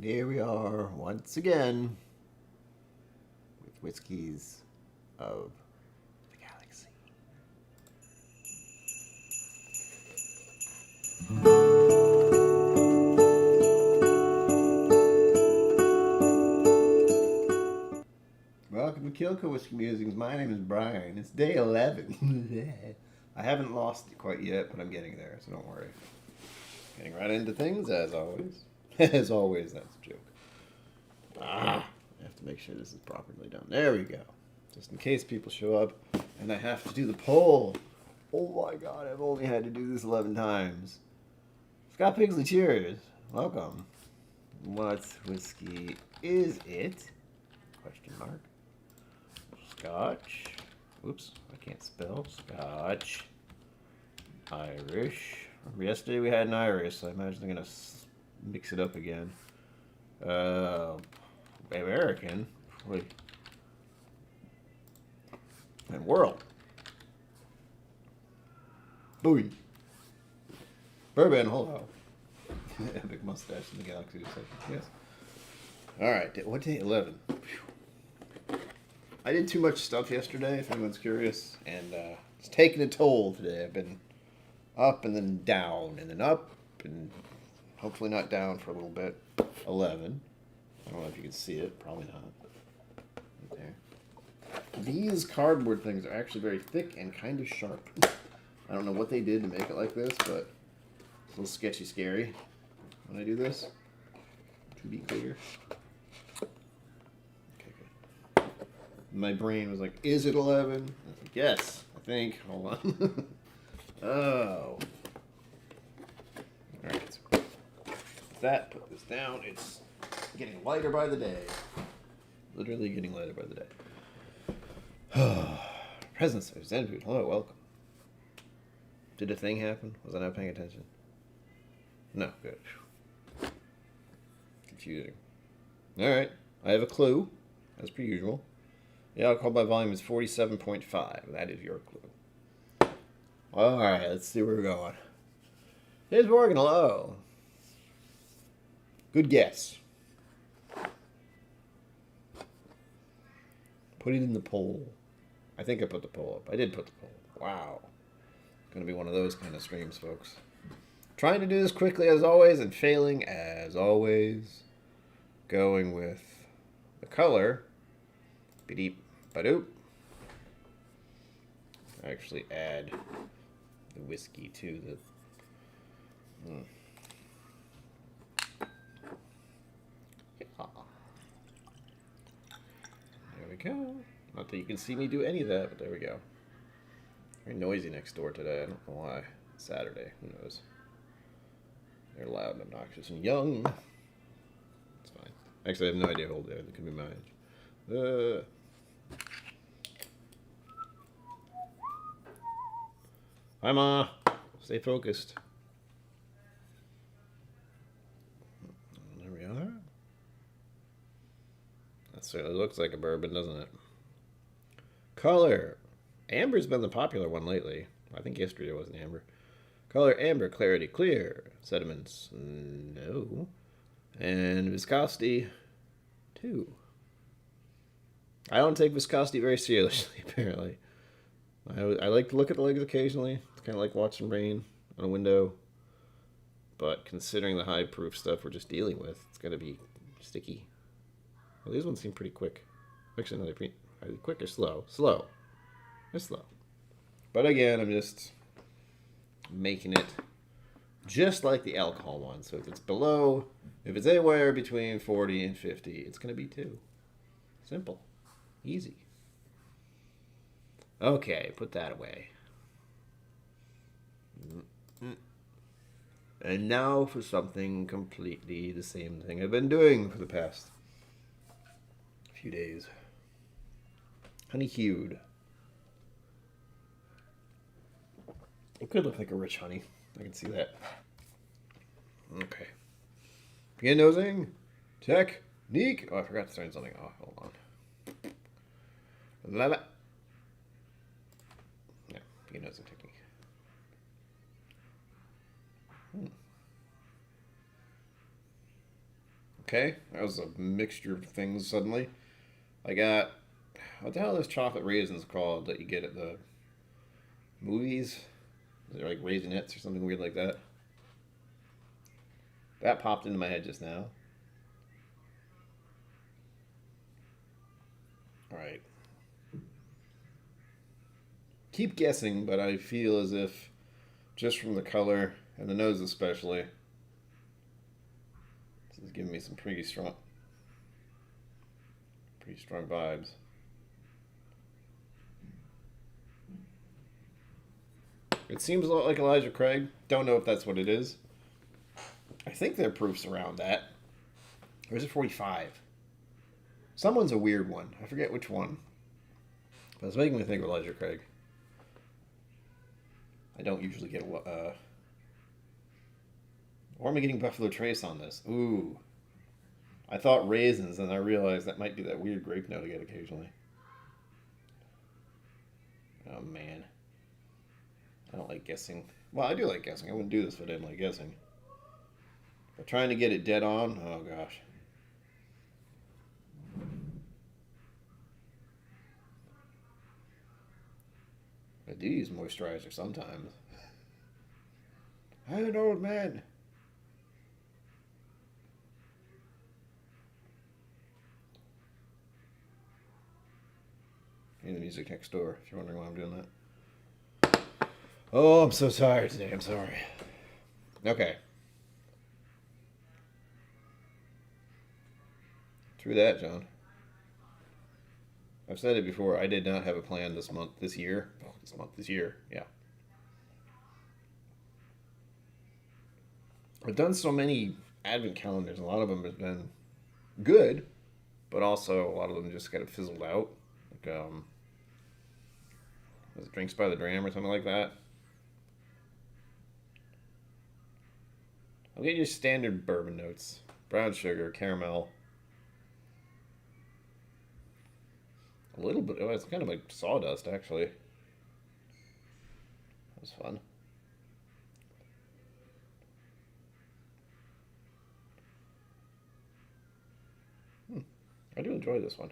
Here we are once again with Whiskies of the Galaxy. Welcome to KillCo Whiskey Musings. My name is Brian. It's day 11. I haven't lost it quite yet, but I'm getting there, so don't worry. Getting right into things, as always. As always, that's a joke. I have to make sure this is properly done. There we go. Just in case people show up and I have to do the poll. Oh my god, I've only had to do this 11 times. Scott Pigsley, cheers. Welcome. What whiskey is it? Question mark. Scotch. Oops, I can't spell. Scotch. Irish. Yesterday we had an Irish, so I imagine they're going to mix it up again. American. Wait. And world. Booey. Bourbon, hello. Epic mustache in the galaxy. Yes. Alright, what day? 11. Whew. I did too much stuff yesterday, if anyone's curious, and it's taking a toll today. I've been up and then down, and then up, and hopefully not down for a little bit. 11. I don't know if you can see it. Probably not. Right there. These cardboard things are actually very thick and kind of sharp. I don't know what they did to make it like this, but it's a little sketchy scary when I do this. To be clear. Okay, good. My brain was like, is it 11? I was like, yes, I think. Hold on. Oh. Alright, so with that, put this down. It's getting lighter by the day. Literally getting lighter by the day. Presents, Zen Hello, welcome. Did a thing happen? Was I not paying attention? No, good. Confusing. Alright, I have a clue, as per usual. The alcohol by volume is 47.5. That is your clue. Alright, let's see where we're going. Here's Morgan, hello. Good guess. Put it in the poll. I think I put the poll up. I did put the poll. Wow. It's going to be one of those kind of streams, folks. Trying to do this quickly as always and failing as always. Going with the color. Beep, badoop. Actually add the whiskey to the... Yeah. There we go. Not that you can see me do any of that, but there we go. Very noisy next door today. I don't know why. It's Saturday. Who knows? They're loud and obnoxious and young. It's fine. Actually, I have no idea how old they are. They could be my age. Hi, Ma. Stay focused. There we are. That certainly looks like a bourbon, doesn't it? Color. Amber's been the popular one lately. I think yesterday was an amber. Color, amber, clarity, clear. Sediments, no. And viscosity, 2. I don't take viscosity very seriously, apparently. I like to look at the legs occasionally. It's kind of like watching rain on a window. But considering the high proof stuff we're just dealing with, it's going to be sticky. Well, these ones seem pretty quick. Actually, no, they're quick or slow? Slow. They're slow. But again, I'm just making it just like the alcohol one. So if it's anywhere between 40 and 50, it's going to be 2. Simple. Easy. Okay, put that away. And now for something completely the same thing I've been doing for the past few days. Honey-hued. It could look like a rich honey. I can see that. Okay. Begin nosing. Technique. Oh, I forgot to turn something off. Hold on. Love it. Yeah, begin nosing technique. Okay, that was a mixture of things suddenly. I got, what the hell are those chocolate raisins called that you get at the movies? They're like Raisinets or something weird like that. That popped into my head just now. Alright. Keep guessing, but I feel as if, just from the color, and the nose especially, this is giving me some pretty strong vibes. It seems a lot like Elijah Craig. Don't know if that's what it is. I think there are proofs around that. Or is it 45? Someone's a weird one. I forget which one. But it's making me think of Elijah Craig. I don't usually get... or am I getting Buffalo Trace on this? Ooh. I thought raisins, and I realized that might be that weird grape note I get occasionally. Oh, man. I don't like guessing. Well, I do like guessing. I wouldn't do this if I didn't like guessing. But trying to get it dead on, oh gosh. I do use moisturizer sometimes. I'm an old man. Hear the music next door, if you're wondering why I'm doing that. Oh, I'm so tired today. I'm sorry. Okay. True that, John. I've said it before. I did not have a plan this year. Oh, this year. Yeah. I've done so many advent calendars. A lot of them have been good, but also a lot of them just kind of fizzled out. Like, was it Drinks by the Dram or something like that? I'll get your standard bourbon notes. Brown sugar, caramel. A little bit. Oh, it's kind of like sawdust, actually. That was fun. I do enjoy this one.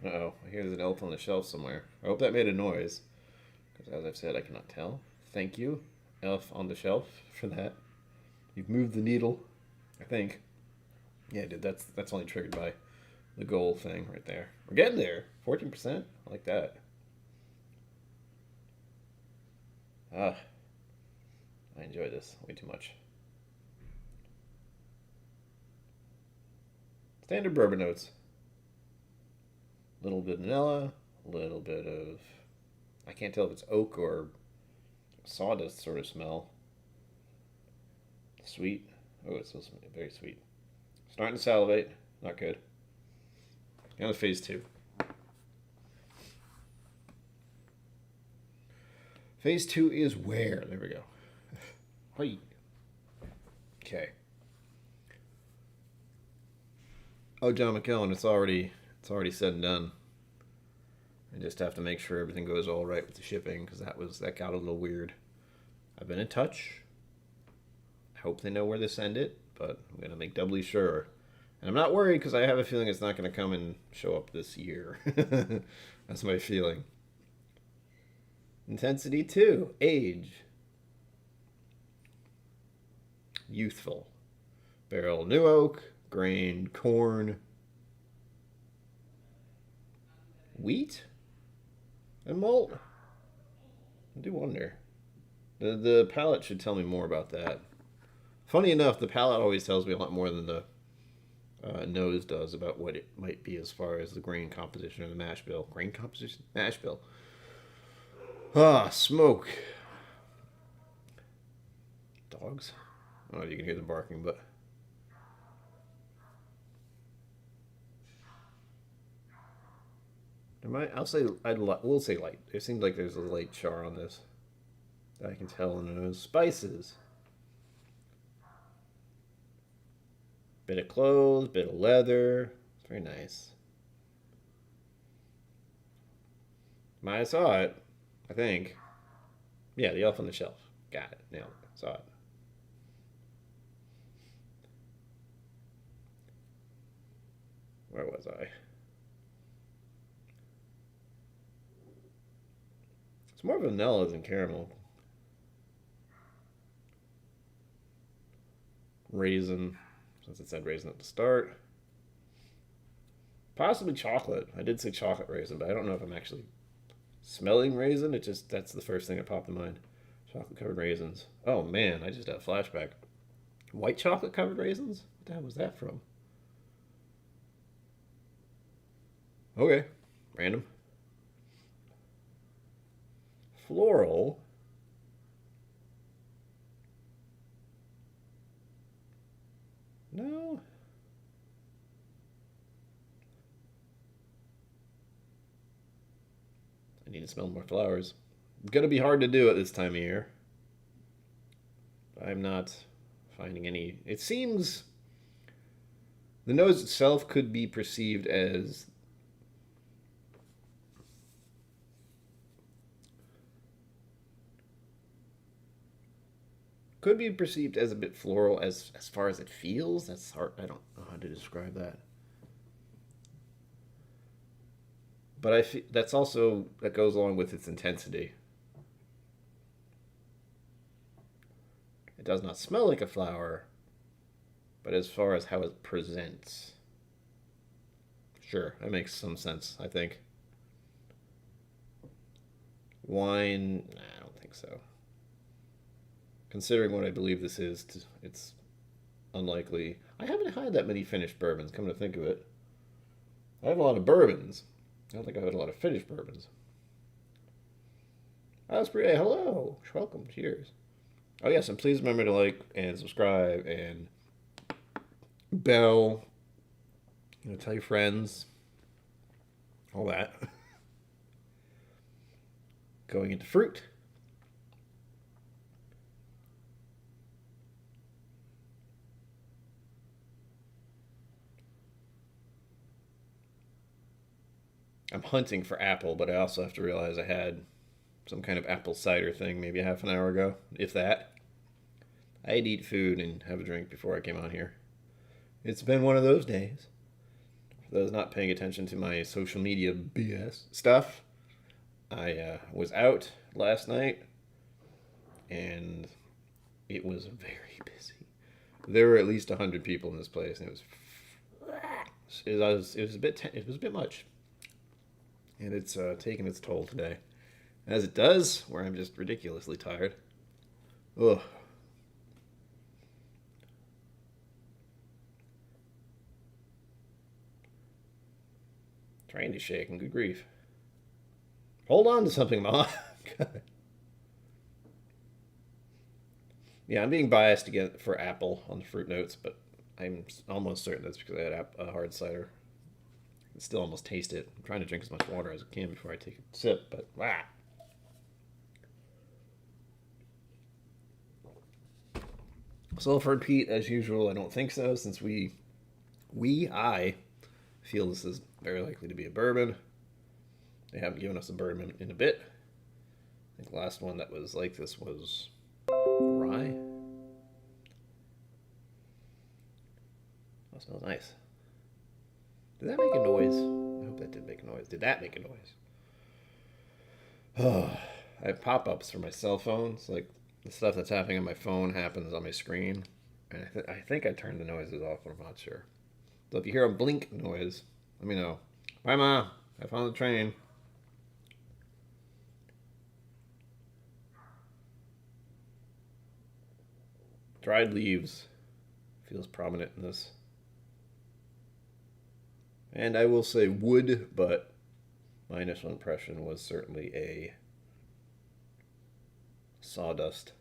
Uh-oh. I hear there's an elf on the shelf somewhere. I hope that made a noise. Because as I've said, I cannot tell. Thank you, elf on the shelf, for that. You've moved the needle, I think. Yeah, dude, that's only triggered by the goal thing right there. We're getting there. 14%? I like that. Ah. I enjoy this way too much. Standard bourbon notes. A little bit of vanilla, a little bit of... I can't tell if it's oak or sawdust sort of smell. Sweet. Oh, it's so very sweet. Starting to salivate. Not good. Now to phase 2. Phase 2 is where? There we go. Hey. Okay. Oh, John McKellen, it's already said and done. I just have to make sure everything goes all right with the shipping, because that got a little weird. I've been in touch. I hope they know where to send it, but I'm gonna make doubly sure. And I'm not worried because I have a feeling it's not gonna come and show up this year. That's my feeling. Intensity 2. Age. Youthful. Barrel new oak. Grain corn. Wheat? And malt? I do wonder. The palate should tell me more about that. Funny enough, the palate always tells me a lot more than the nose does about what it might be as far as the grain composition or the mash bill. Grain composition? Mash bill. Ah, smoke. Dogs? I don't know if you can hear them barking, but... we'll say light. It seems like there's a light char on this. That I can tell in the nose. Spices. Bit of cloves, bit of leather. It's very nice. I saw it, I think. Yeah, the elf on the shelf. Got it. Nailed it. Saw it. Where was I? It's more vanilla than caramel. Raisin, since it said raisin at the start. Possibly chocolate. I did say chocolate raisin, but I don't know if I'm actually smelling raisin. That's the first thing that popped in mind. Chocolate covered raisins. Oh man, I just had a flashback. White chocolate covered raisins? What the hell was that from? Okay, random. Floral. No. I need to smell more flowers. It's gonna be hard to do at this time of year. I'm not finding any. It seems the nose itself could be perceived as a bit floral as far as it feels. That's hard. I don't know how to describe that. But that's also that goes along with its intensity. It does not smell like a flower, but as far as how it presents, sure, that makes some sense, I think. Wine, nah, I don't think so. Considering what I believe this is, it's unlikely. I haven't had that many finished bourbons, come to think of it. I have a lot of bourbons. I don't think I've had a lot of finished bourbons. Osprey, hello. Welcome. Cheers. Oh, yes, and please remember to like and subscribe and bell. Tell your friends. All that. Going into fruit. I'm hunting for apple, but I also have to realize I had some kind of apple cider thing maybe a half an hour ago, if that. I'd eat food and have a drink before I came on here. It's been one of those days. For those not paying attention to my social media BS stuff, I was out last night, and it was very busy. There were at least 100 people in this place, and it was a bit much. And it's taken its toll today. As it does, where I'm just ridiculously tired. Ugh. Trying to shake, and good grief. Hold on to something, Ma. Yeah, I'm being biased again for apple on the fruit notes, but I'm almost certain that's because I had a hard cider. I can still almost taste it. I'm trying to drink as much water as I can before I take a sip, but Sulfur Pete, as usual, I don't think so, since I feel this is very likely to be a bourbon. They haven't given us a bourbon in a bit. I think the last one that was like this was rye. Oh, smells nice. Did that make a noise? I hope that did make a noise. Did that make a noise? Oh, I have pop-ups for my cell phones. Like, the stuff that's happening on my phone happens on my screen. And I think I turned the noises off, but I'm not sure. So if you hear a blink noise, let me know. Bye, Ma. I found the train. Dried leaves feels prominent in this. And I will say wood, but my initial impression was certainly a sawdust.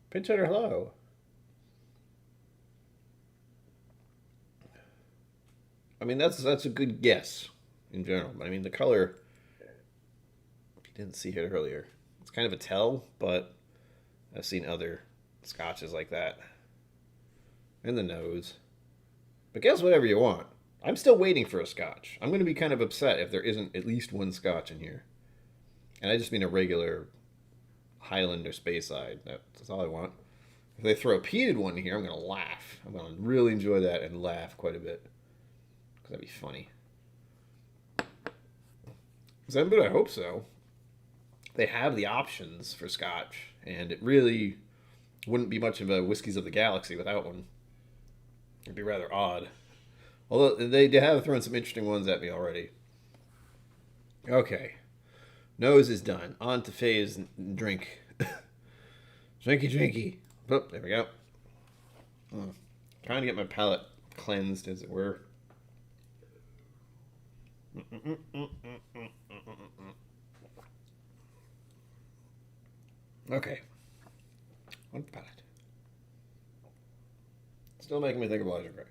Pinch hitter, hello. I mean, that's a good guess in general. But I mean, the color, if you didn't see it earlier, it's kind of a tell, but I've seen other scotches like that. And the nose. But guess whatever you want. I'm still waiting for a scotch. I'm going to be kind of upset if there isn't at least one scotch in here. And I just mean a regular Highland or Speyside. That's all I want. If they throw a peated one here, I'm going to laugh. I'm going to really enjoy that and laugh quite a bit. Because that'd be funny. But I hope so. They have the options for Scotch, and it really wouldn't be much of a Whiskies of the Galaxy without one. It'd be rather odd. Although they have thrown some interesting ones at me already. Okay. Nose is done. On to phase drink. Drinky, drinky. Oh, there we go. Trying to get my palate cleansed, as it were. Okay. On the palate. Still making me think of Elijah Craig.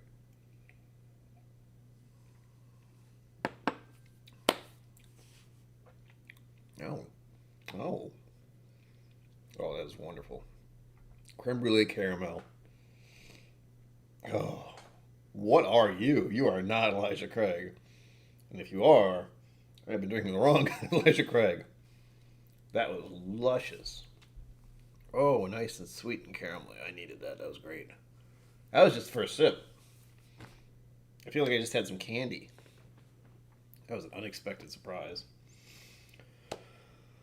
Oh. Oh. Oh, that is wonderful. Creme brulee caramel. Oh. What are you? You are not Elijah Craig. And if you are, I've been drinking the wrong Elijah Craig. That was luscious. Oh, nice and sweet and caramelly. I needed that. That was great. That was just the first sip. I feel like I just had some candy. That was an unexpected surprise.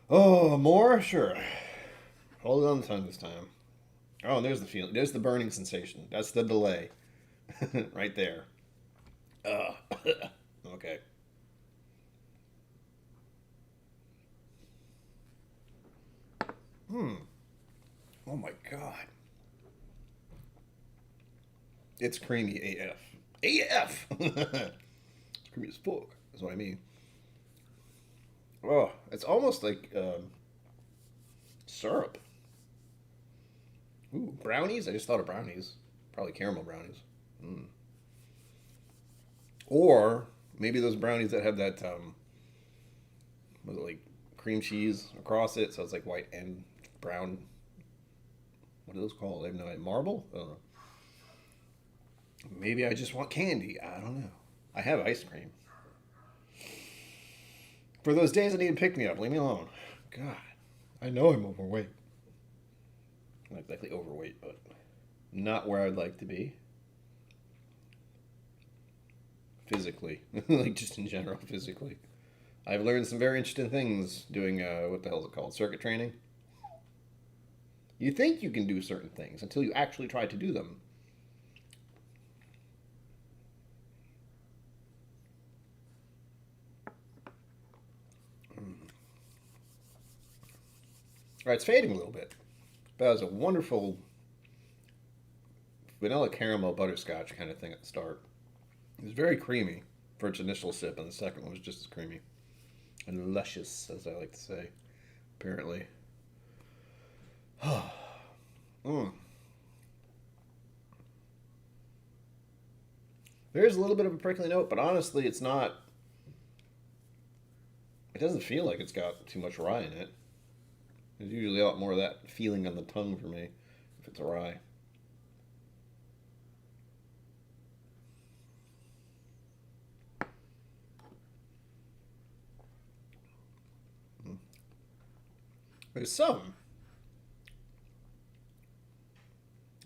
Oh, more? Sure. Hold it on the tongue this time. Oh, and there's the feeling. There's the burning sensation. That's the delay. Right there. Okay. Oh my God. It's creamy AF. AF! It's creamy as fuck, is what I mean. Oh, it's almost like syrup. Ooh, brownies? I just thought of brownies. Probably caramel brownies. Or maybe those brownies that have that, was it like cream cheese across it, so it's like white and brown. What are those called? I have no idea. Marble? I don't know. Maybe I just want candy. I don't know. I have ice cream. For those days I need to pick me up, leave me alone. God, I know I'm overweight. Not exactly overweight, but not where I'd like to be. Physically. Like just in general, physically. I've learned some very interesting things doing, what the hell is it called? Circuit training? You think you can do certain things until you actually try to do them. All right, it's fading a little bit. But that was a wonderful vanilla caramel butterscotch kind of thing at the start. It was very creamy for its initial sip, and the second one was just as creamy. And luscious, as I like to say, apparently. There's a little bit of a prickly note, but honestly, it's not. It doesn't feel like it's got too much rye in it. There's usually a lot more of that feeling on the tongue for me if it's a rye. There's some.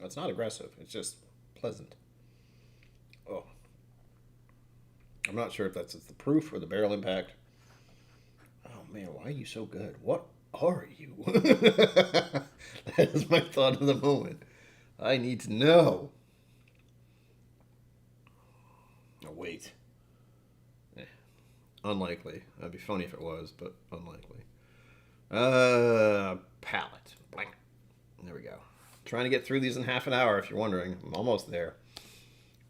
It's not aggressive. It's just pleasant. Oh. I'm not sure if that's the proof or the barrel impact. Oh, man, why are you so good? What are you? That is my thought of the moment. I need to know. Oh, wait. Unlikely. That'd be funny if it was, but unlikely. Palate. Blank. There we go. Trying to get through these in half an hour, if you're wondering. I'm almost there.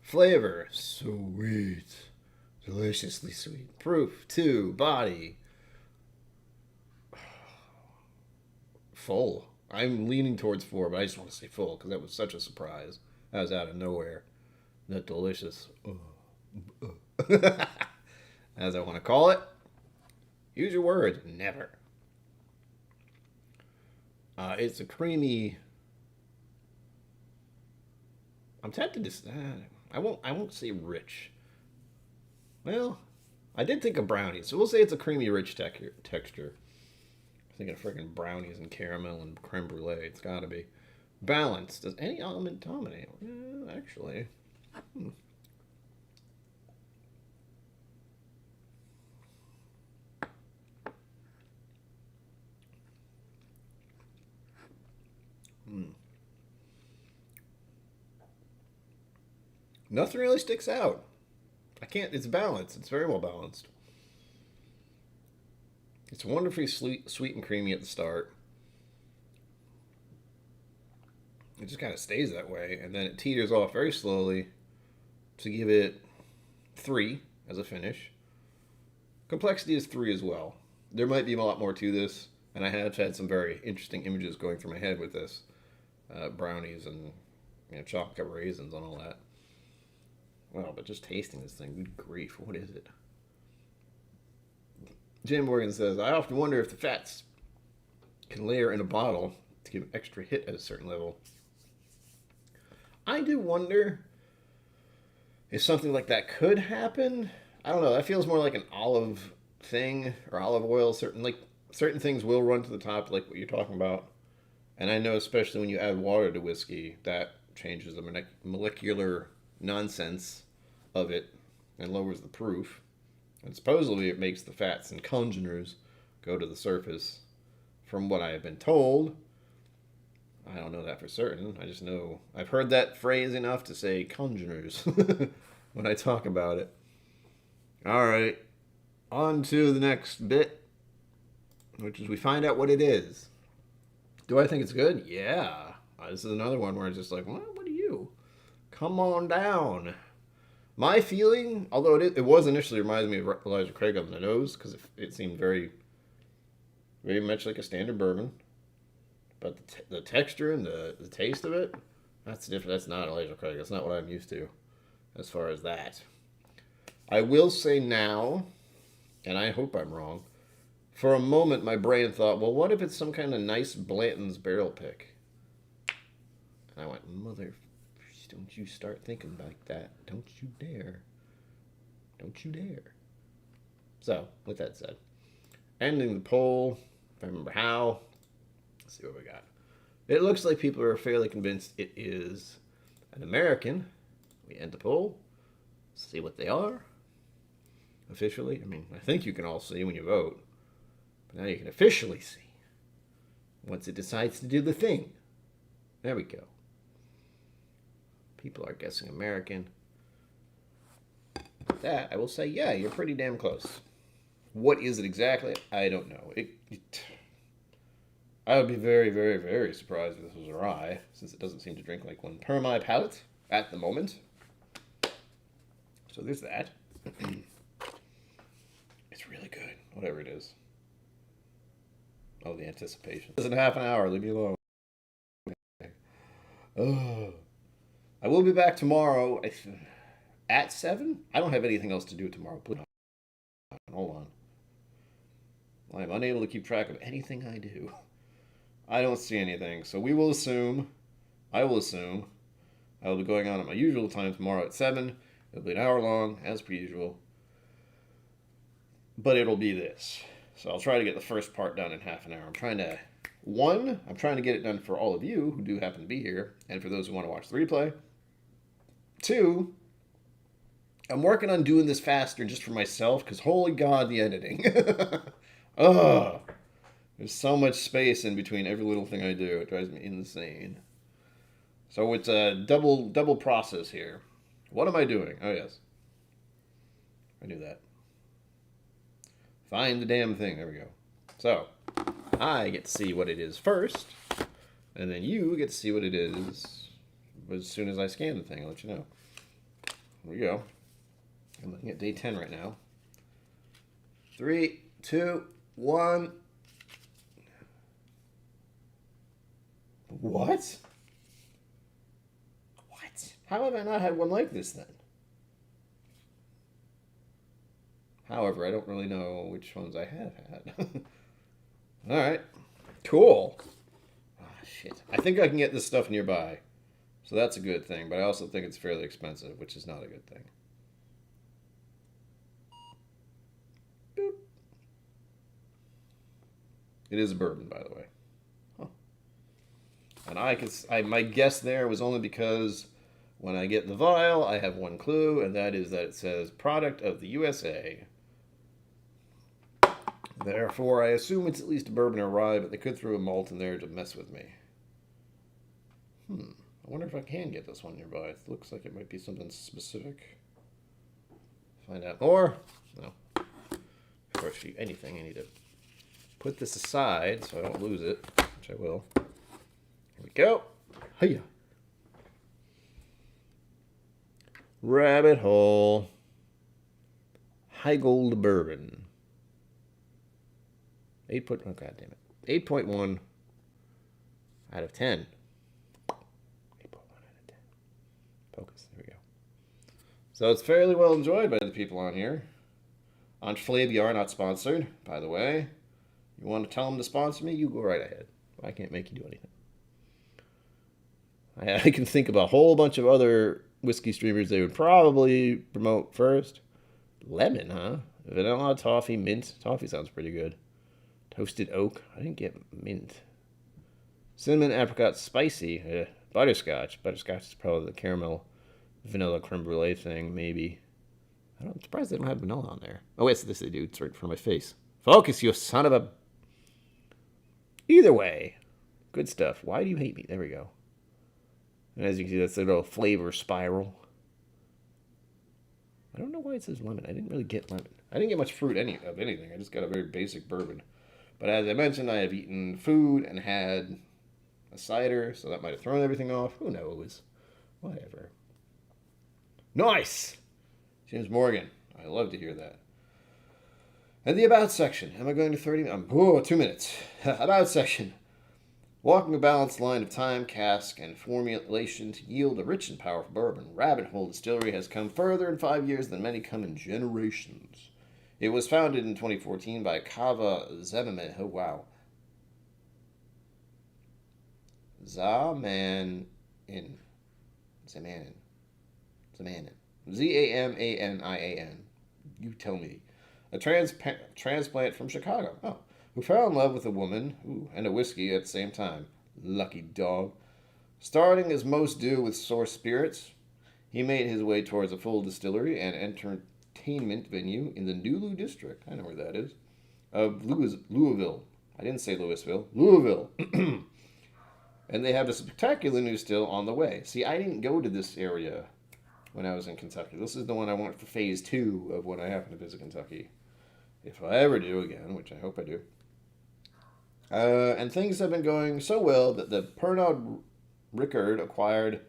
Flavor. Sweet. Deliciously sweet. Proof. 2. Body. Full. I'm leaning towards 4, but I just want to say full because that was such a surprise. That was out of nowhere. That delicious. As I want to call it. Use your word. Never. It's a creamy. I'm tempted to. I won't say rich. Well, I did think of brownies, so we'll say it's a creamy, rich texture. Thinking of freaking brownies and caramel and creme brulee. It's gotta be. Balance. Does any element dominate? Actually. Hmm. Hmm. Nothing really sticks out. I can't. It's balanced. It's very well balanced. It's wonderfully sweet and creamy at the start. It just kind of stays that way, and then it teeters off very slowly to give it 3 as a finish. Complexity is 3 as well. There might be a lot more to this, and I have had some very interesting images going through my head with this. Brownies and chocolate covered raisins and all that. Well, but just tasting this thing, good grief, what is it? Jim Morgan says, I often wonder if the fats can layer in a bottle to give an extra hit at a certain level. I do wonder if something like that could happen. I don't know. That feels more like an olive thing or olive oil. Certain things will run to the top, like what you're talking about. And I know, especially when you add water to whiskey, that changes the molecular nonsense of it and lowers the proof. And supposedly it makes the fats and congeners go to the surface. From what I have been told, I don't know that for certain. I just know I've heard that phrase enough to say congeners when I talk about it. All right, on to the next bit, which is we find out what it is. Do I think it's good? Yeah. This is another one where it's just like, what are you? Come on down. My feeling, although it was initially reminded me of Elijah Craig on the nose, because it seemed very, very much like a standard bourbon. But the texture and the taste of it, that's different. That's not Elijah Craig. That's not what I'm used to as far as that. I will say now, and I hope I'm wrong, for a moment my brain thought, well, what if it's some kind of nice Blanton's barrel pick? And I went, mother, don't you start thinking like that. Don't you dare. Don't you dare. So, with that said, ending the poll, if I remember how, let's see what we got. It looks like people are fairly convinced it is an American. We end the poll, see what they are. Officially, I mean, I think you can all see when you vote. But now you can officially see once it decides to do the thing. There we go. People are guessing American. With that, I will say, yeah, you're pretty damn close. What is it exactly? I don't know. I would be very, very, very surprised if this was a rye, since it doesn't seem to drink like one per my palate at the moment. So there's that. It's really good, whatever it is. Oh, the anticipation. It's in half an hour. Leave me alone. Oh. I will be back tomorrow at 7. I don't have anything else to do tomorrow. Please. Hold on. I'm unable to keep track of anything I do. I don't see anything. So I will assume, I will be going on at my usual time tomorrow at 7. It'll be an hour long, as per usual. But it'll be this. So I'll try to get the first part done in half an hour. I'm trying to get it done for all of you who do happen to be here, and for those who want to watch the replay. 2, I'm working on doing this faster just for myself, because holy God, the editing. Ugh. There's so much space in between every little thing I do. It drives me insane. So it's a double process here. What am I doing? Oh, yes. I knew that. Find the damn thing. There we go. So, I get to see what it is first, and then you get to see what it is as soon as I scan the thing. I'll let you know. Here we go. I'm looking at day 10 right now. 3, 2, 1. What? What? How have I not had one like this then? However, I don't really know which ones I have had. All right. Cool. Ah, shit. I think I can get this stuff nearby. So that's a good thing, but I also think it's fairly expensive, which is not a good thing. Boop. It is a bourbon, by the way. Huh. And my guess there was only because when I get the vial, I have one clue, and that is that it says product of the USA. Therefore, I assume it's at least a bourbon or rye, but they could throw a malt in there to mess with me. I wonder if I can get this one nearby. It looks like it might be something specific. Find out more. No. Before I shoot anything, I need to put this aside so I don't lose it, which I will. Here we go. Hiya. Rabbit Hole. High Gold Bourbon. Oh, God damn it. 8.1 out of 10. 8.1 out of 10. Focus. There we go. So it's fairly well enjoyed by the people on here. Untold are not sponsored, by the way. You want to tell them to sponsor me? You go right ahead. I can't make you do anything. I can think of a whole bunch of other whiskey streamers they would probably promote first. Lemon, huh? Vanilla, toffee, mint. Toffee sounds pretty good. Toasted oak. I didn't get mint. Cinnamon, apricot, spicy. Butterscotch. Butterscotch is probably the caramel, vanilla creme brulee thing, maybe. I'm surprised they don't have vanilla on there. Oh, yes, this they do. It's right in front of my face. Focus, you son of a... Either way. Good stuff. Why do you hate me? There we go. And as you can see, that's a little flavor spiral. I don't know why it says lemon. I didn't really get lemon. I didn't get much fruit of anything. I just got a very basic bourbon. But as I mentioned, I have eaten food and had a cider, so that might have thrown everything off. Who knows? Whatever. Nice! James Morgan. I love to hear that. And the About section. Am I going to 30 minutes? 2 minutes. About section. Walking a balanced line of time, cask, and formulation to yield a rich and powerful bourbon, Rabbit Hole Distillery has come further in 5 years than many come in generations. It was founded in 2014 by Kava Zemanin. Oh, wow. Zamanin. Z-A-M-A-N-I-A-N. You tell me. A transplant from Chicago. Oh. Who fell in love with a woman and a whiskey at the same time. Lucky dog. Starting as most do with source spirits, he made his way towards a full distillery and entertainment venue in the Nulu district. I know where that is. Of Louisville. I didn't say Louisville. Louisville. And they have a spectacular new still on the way. See, I didn't go to this area when I was in Kentucky. This is the one I want for phase 2 of when I happen to visit Kentucky. If I ever do again, which I hope I do. And things have been going so well that the Pernod Ricard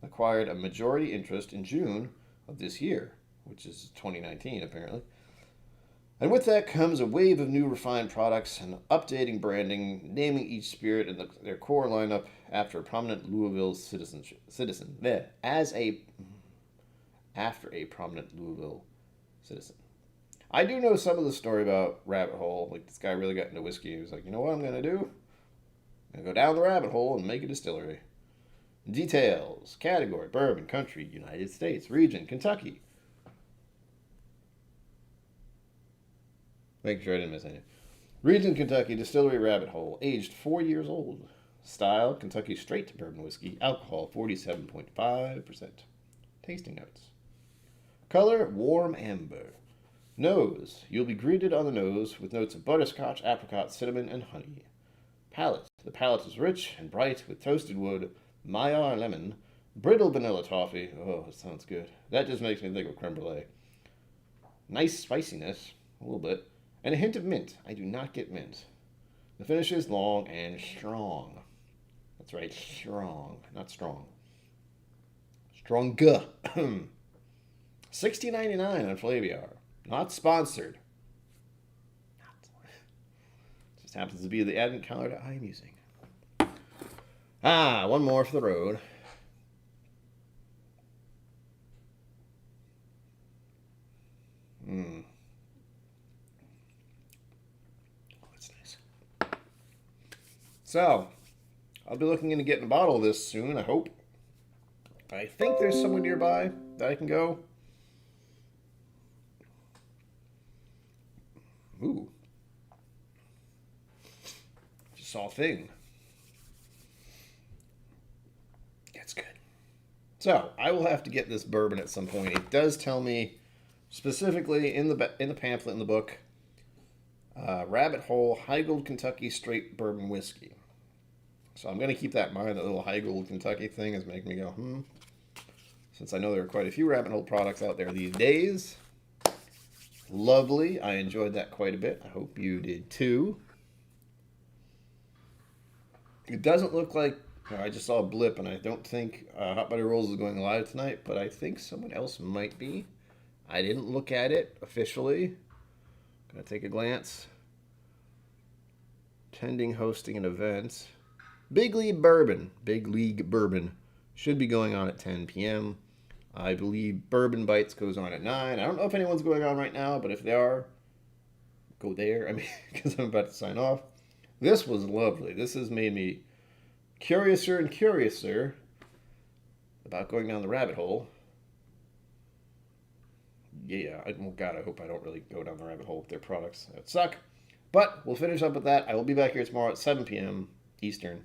acquired a majority interest in June of this year, which is 2019 apparently. And with that comes a wave of new refined products and updating branding, naming each spirit in their core lineup after a prominent Louisville citizen. After a prominent Louisville citizen. I do know some of the story about Rabbit Hole. Like, this guy really got into whiskey. He was like, you know what I'm going to do? I'm going to go down the rabbit hole and make a distillery. Details. Category. Bourbon. Country. United States. Region. Kentucky. Make sure I didn't miss anything. Region. Kentucky. Distillery. Rabbit Hole. Aged 4 years old. Style. Kentucky straight bourbon whiskey. Alcohol. 47.5%. Tasting notes. Color, warm amber. Nose. You'll be greeted on the nose with notes of butterscotch, apricot, cinnamon, and honey. Palate. The palate is rich and bright with toasted wood, Maillard lemon, brittle vanilla toffee. Oh, it sounds good. That just makes me think of creme brulee. Nice spiciness, a little bit, and a hint of mint. I do not get mint. The finish is long and strong. That's right, strong, not strong. Stronger. $60.99 on Flaviar. Not sponsored. Just happens to be the advent calendar I'm using. One more for the road. Oh, that's nice. So, I'll be looking into getting a bottle of this soon, I hope. I think there's somewhere nearby that I can go. Ooh. Just saw a thing. That's good. So, I will have to get this bourbon at some point. It does tell me specifically in the pamphlet in the book, Rabbit Hole High Gold Kentucky Straight Bourbon Whiskey. So I'm going to keep that in mind. That little High Gold Kentucky thing is making me go, Since I know there are quite a few Rabbit Hole products out there these days. Lovely. I enjoyed that quite a bit. I hope you did too. It doesn't look like, I just saw a blip, and I don't think Hot Butter Rolls is going live tonight, but I think someone else might be. I didn't look at it officially. Gonna take a glance. Attending, hosting an event. Big League Bourbon should be going on at 10 p.m. I believe Bourbon Bites goes on at 9. I don't know if anyone's going on right now, but if they are, go there. I mean, because I'm about to sign off. This was lovely. This has made me curiouser and curiouser about going down the rabbit hole. Yeah, God, I hope I don't really go down the rabbit hole with their products. That would suck. But we'll finish up with that. I will be back here tomorrow at 7 p.m. Eastern.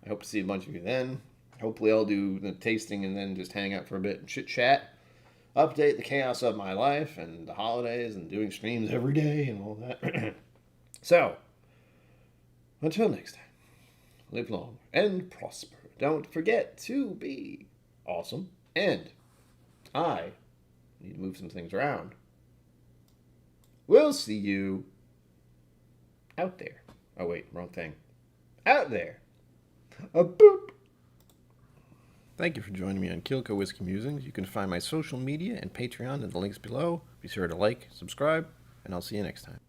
I hope to see a bunch of you then. Hopefully I'll do the tasting and then just hang out for a bit and chit-chat. Update the chaos of my life and the holidays and doing streams every day and all that. So, until next time, live long and prosper. Don't forget to be awesome. And I need to move some things around. We'll see you out there. Oh, wait, wrong thing. Out there. A boop. Thank you for joining me on KillCo Whiskey Musings. You can find my social media and Patreon in the links below. Be sure to like, subscribe, and I'll see you next time.